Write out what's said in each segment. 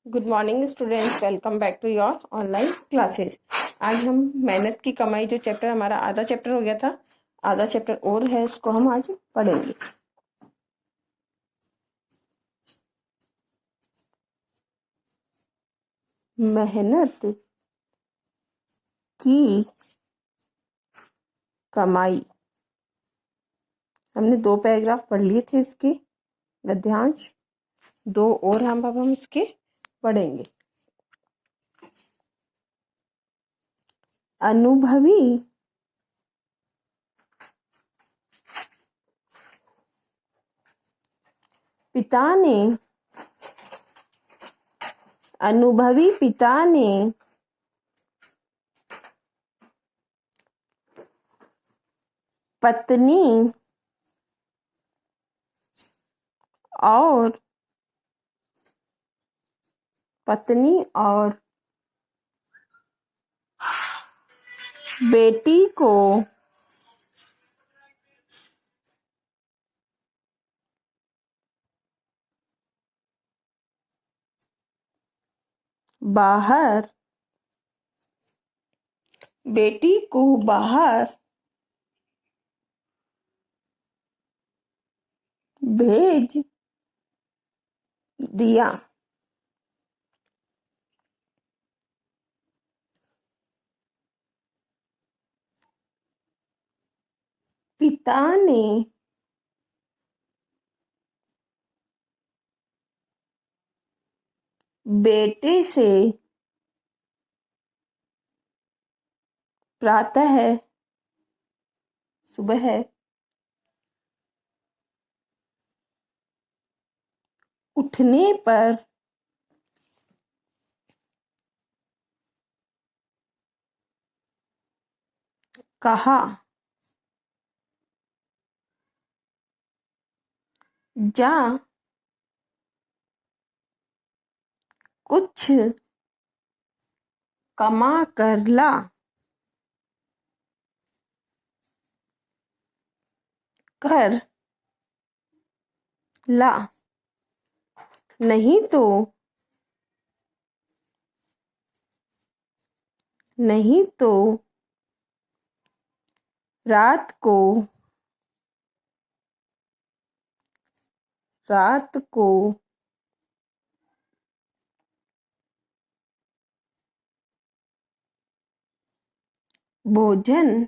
Good morning students, welcome back to your online classes. आज हम मेहनत की कमाई जो चैप्टर हमारा आधा चैप्टर हो गया था, आधा चैप्टर और है, उसको हम आज पढ़ेंगे। मेहनत की कमाई। हमने 2 पैराग्राफ पढ़ लिए थे इसके गद्यांश, 2 और हम इसके पढ़ेंगे। अनुभवी पिता ने पत्नी और बेटी को बाहर भेज दिया। पिता ने बेटे से प्रातः सुबह उठने पर कहा, जा कुछ कमा कर ला, नहीं तो रात को भोजन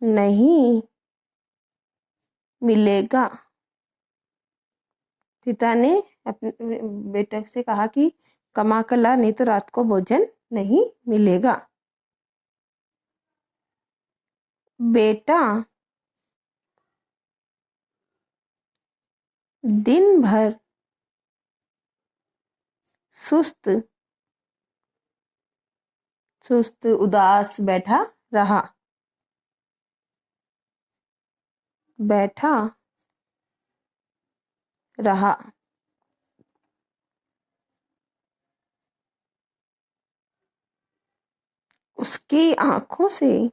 नहीं मिलेगा। पिता ने अपने बेटे से कहा कि कमा कर ला, नहीं तो रात को भोजन नहीं मिलेगा। बेटा दिन भर सुस्त उदास बैठा रहा। उसकी आंखों से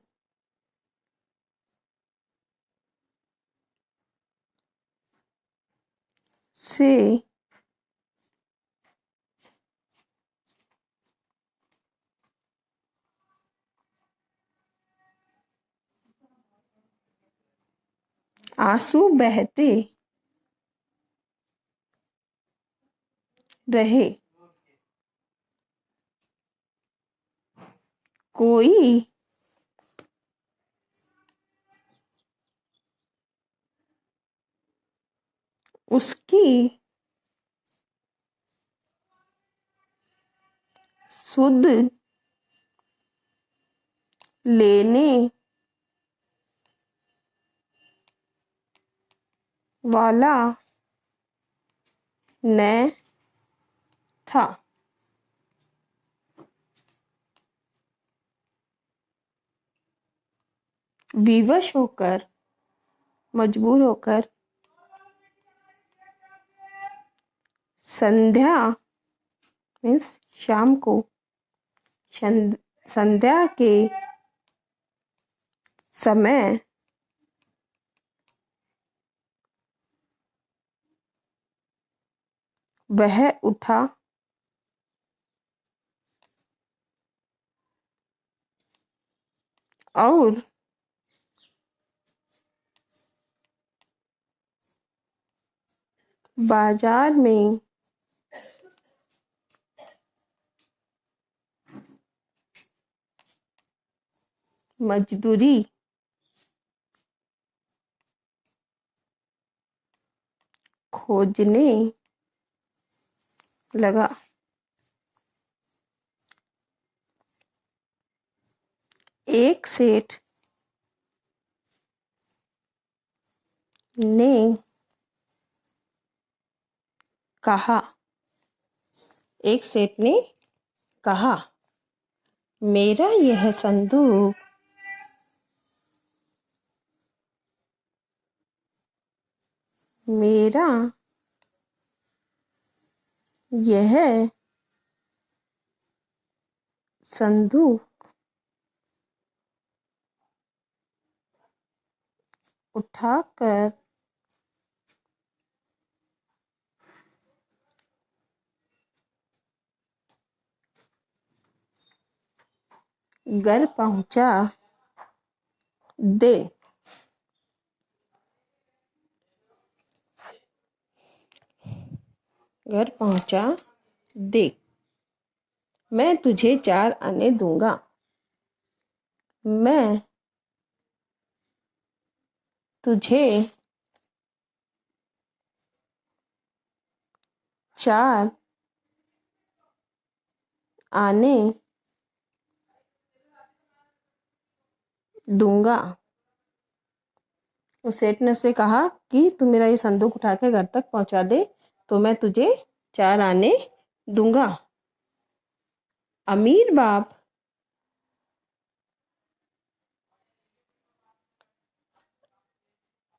आंसू बहते रहे। कोई उसकी सुध लेने वाला न था। विवश होकर, मजबूर होकर संध्या मीन्स शाम को, संध्या के समय वह उठा और बाजार में मजदूरी खोजने लगा। एक सेठ ने कहा, एक सेठ ने कहा, मेरा यह संदूक मेरा यह संदूक उठाकर घर पहुंचा दे। घर पहुंचा दे। मैं तुझे 4 आने दूंगा। मैं तुझे 4 आने दूंगा। उस सेठ ने उससे कहा कि तू मेरा ये संदूक उठा के घर तक पहुंचा दे तो मैं तुझे 4 आने दूंगा। अमीर बाप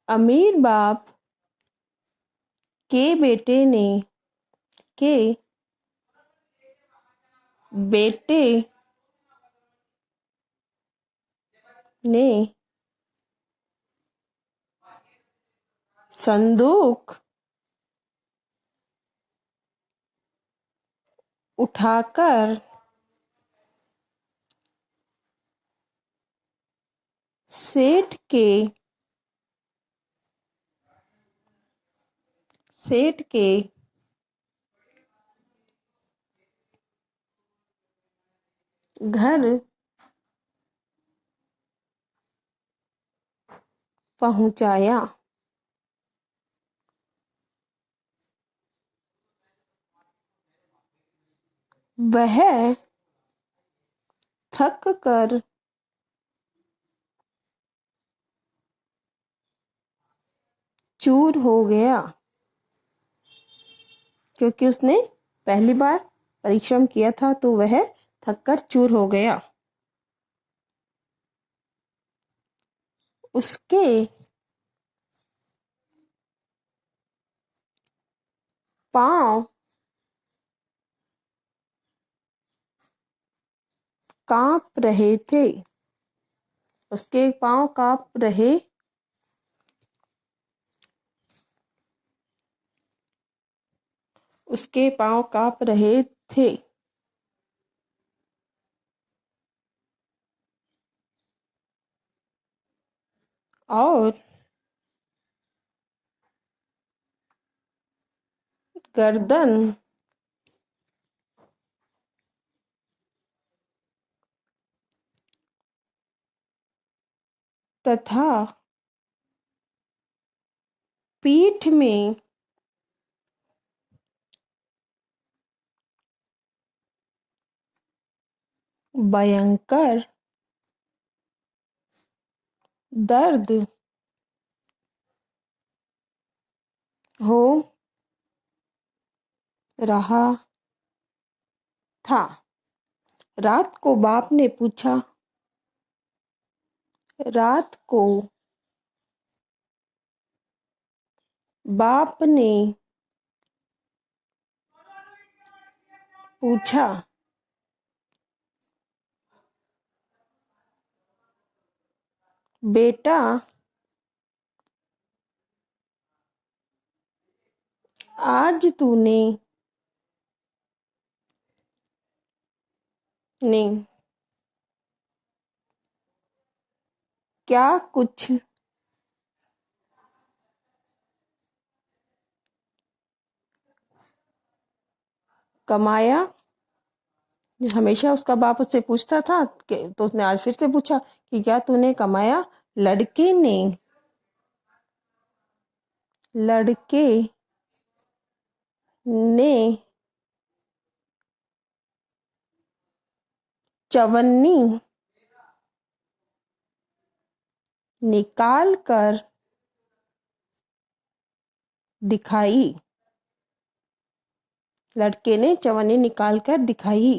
अमीर बाप के बेटे ने के बेटे ने संदूक उठाकर सेठ के घर पहुंचाया। वह थक कर चूर हो गया, क्योंकि उसने पहली बार परिश्रम किया था तो वह थक कर चूर हो गया। उसके पांव कांप रहे थे। उसके पांव कांप रहे उसके पांव कांप रहे थे। और गर्दन तथा पीठ में भयंकर दर्द हो रहा था। रात को बाप ने पूछा रात को बाप ने पूछा, बेटा आज तूने नहीं। क्या कुछ कमाया। हमेशा उसका बाप उससे पूछता था कि, तो उसने आज फिर से पूछा कि क्या तूने कमाया। लड़के ने लड़के ने चवन्नी निकाल कर दिखाई। लड़के ने चवन्नी निकाल कर दिखाई।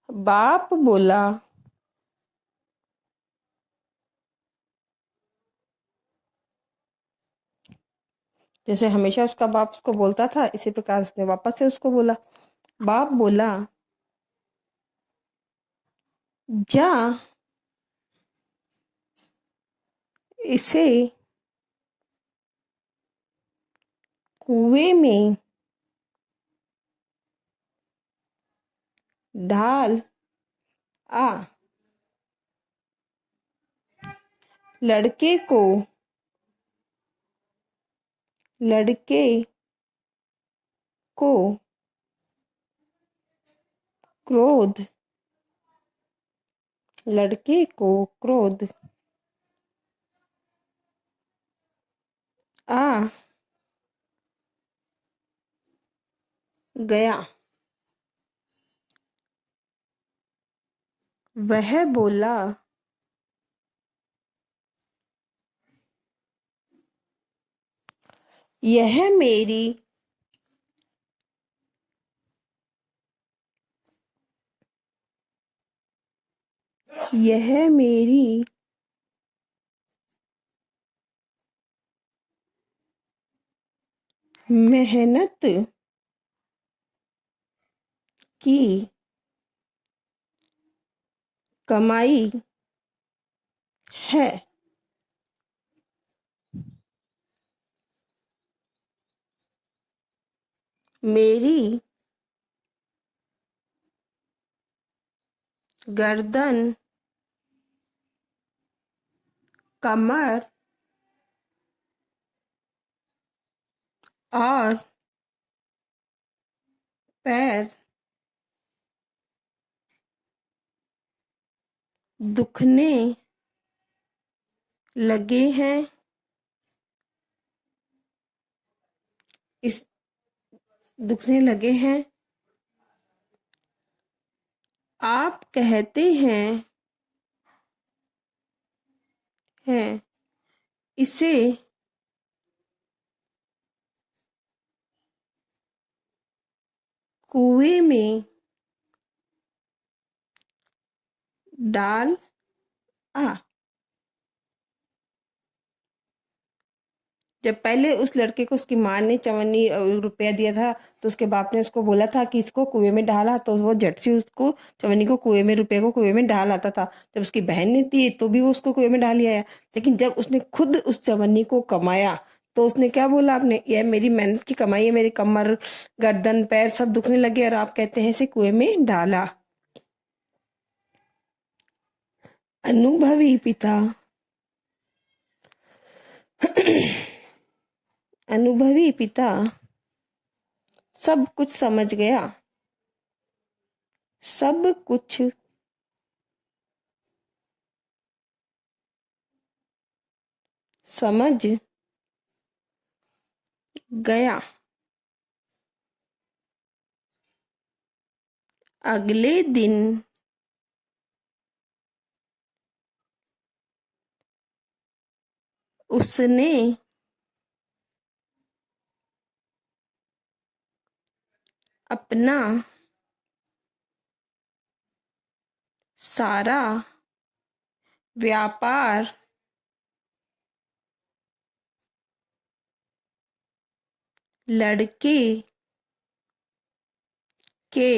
बाप बोला। जैसे हमेशा उसका बाप उसको बोलता था, इसी प्रकार उसने वापस से उसको बोला। बाप बोला, जा इसे कुएं में डाल आ। लड़के को लड़के को क्रोध लड़के को क्रोध आ गया। वह बोला, यह मेरी यह मेरी मेहनत की कमाई है। मेरी गर्दन कमर और पैर दुखने लगे हैं। इस दुखने लगे हैं। आप कहते हैं इसे कुएं में डाल आ। जब पहले उस लड़के को उसकी माँ ने चवन्नी रुपया दिया था, तो उसके बाप ने उसको बोला था कि इसको कुएं में डाला, तो वो झट से उसको चवन्नी को कुएं में रुपये को कुएं में डाल आता था। जब उसकी बहन ने दी तो भी वो उसको कुएं में डाल ही आया। लेकिन जब उसने खुद उस चवन्नी को कमाया, तो उसने क्या बोला, आपने, यह मेरी मेहनत की कमाई है, मेरी कमर गर्दन पैर सब दुखने लगे और आप कहते हैं इसे कुएं में डाला। अनुभवी पिता अनुभवी पिता सब कुछ समझ गया। सब कुछ समझ गया। अगले दिन उसने अपना सारा व्यापार लड़के के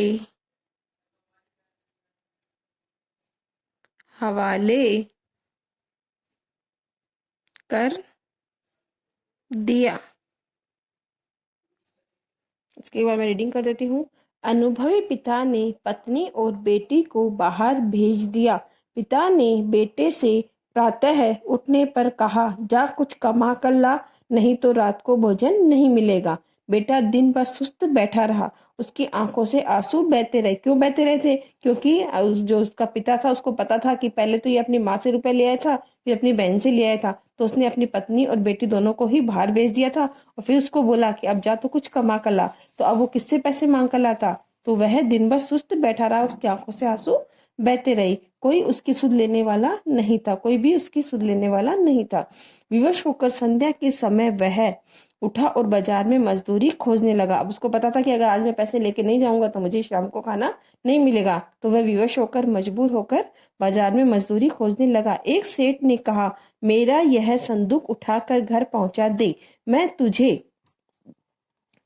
हवाले कर दिया। इसके बाद मैं रीडिंग कर देती हूँ। अनुभवी पिता ने पत्नी और बेटी को बाहर भेज दिया। पिता ने बेटे से प्रातः उठने पर कहा, जा कुछ कमा कर ला, नहीं तो रात को भोजन नहीं मिलेगा। बेटा दिन भर सुस्त बैठा रहा, उसकी आंखों से आंसू बहते रहे। क्यों बहते रहे थे? क्योंकि जो उसका पिता था उसको पता था कि पहले तो ये अपनी माँ से रुपए ले आया था, फिर अपनी बहन से ले आया था, तो उसने अपनी पत्नी और बेटी दोनों को ही बाहर भेज दिया था और फिर उसको बोला कि अब जा तो कुछ कमा कर ला। तो अब वो किससे पैसे मांग कर लाता? तो वह दिन भर सुस्त बैठा रहा, उसकी आंखों से आंसू बहते रहे। कोई उसकी सुध लेने वाला नहीं था, कोई भी उसकी सुध लेने वाला नहीं था। विवश होकर संध्या के समय वह उठा और बाजार में मजदूरी खोजने लगा। अब उसको पता था कि अगर आज मैं पैसे लेके नहीं जाऊंगा तो मुझे शाम को खाना नहीं मिलेगा, तो वह विवश होकर मजबूर होकर बाजार में मजदूरी खोजने लगा। एक सेठ ने कहा, मेरा यह संदूक उठाकर घर पहुंचा दे, मैं तुझे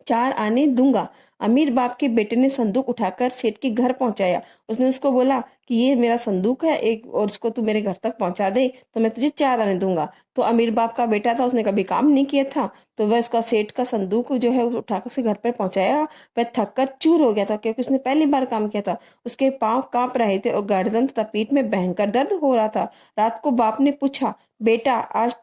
4 आने दूंगा। अमीर बाप के बेटे ने संदूक उठाकर सेठ के घर पहुंचाया। उसने उसको बोला कि ये मेरा संदूक है एक, और उसको तू मेरे घर तक पहुंचा दे तो मैं तुझे 4 आने दूंगा। तो अमीर बाप का बेटा था, उसने कभी काम नहीं किया था, तो वह उसका सेठ का संदूक जो है उठाकर उसके घर पर पहुंचाया। वह थक कर चूर हो गया था क्योंकि उसने पहली बार काम किया था। उसके पांव कांप रहे थे और गर्दन तथा पीठ में भयंकर दर्द हो रहा था। रात को बाप ने पूछा, बेटा आज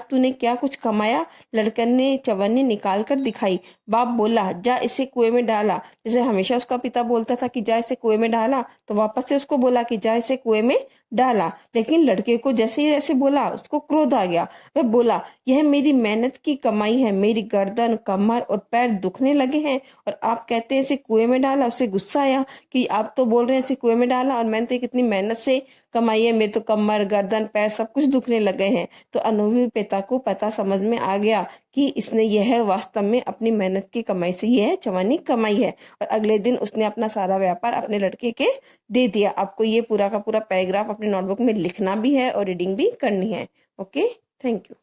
तूने क्या कुछ कमाया? लड़के ने चवन्नी निकाल कर दिखाई। बाप बोला, जा इसे कुएं में डाला। जैसे हमेशा उसका पिता बोलता था कि जा इसे कुएं में डाला, तो वापस से उसको बोला कि जा इसे कुएं में डाला। लेकिन लड़के को जैसे ही ऐसे बोला उसको क्रोध आ गया। वह बोला, यह मेरी मेहनत की कमाई है, मेरी गर्दन कमर और पैर दुखने लगे हैं और आप कहते हैं इसे कुएं में डाला। उससे गुस्सा आया कि आप तो बोल रहे हैं इसे कुएं में डाला और मैंने तो कितनी मेहनत से कमाई है, मेरे तो कमर गर्दन पैर सब कुछ दुखने लगे हैं। तो अनुभवी पिता को पता समझ में आ गया कि इसने यह वास्तव में अपनी मेहनत की कमाई से यह चवन्नी कमाई है। और अगले दिन उसने अपना सारा व्यापार अपने लड़के के दे दिया। आपको ये पूरा का पूरा पैराग्राफ अपने नोटबुक में लिखना भी है और रीडिंग भी करनी है। Okay, thank you.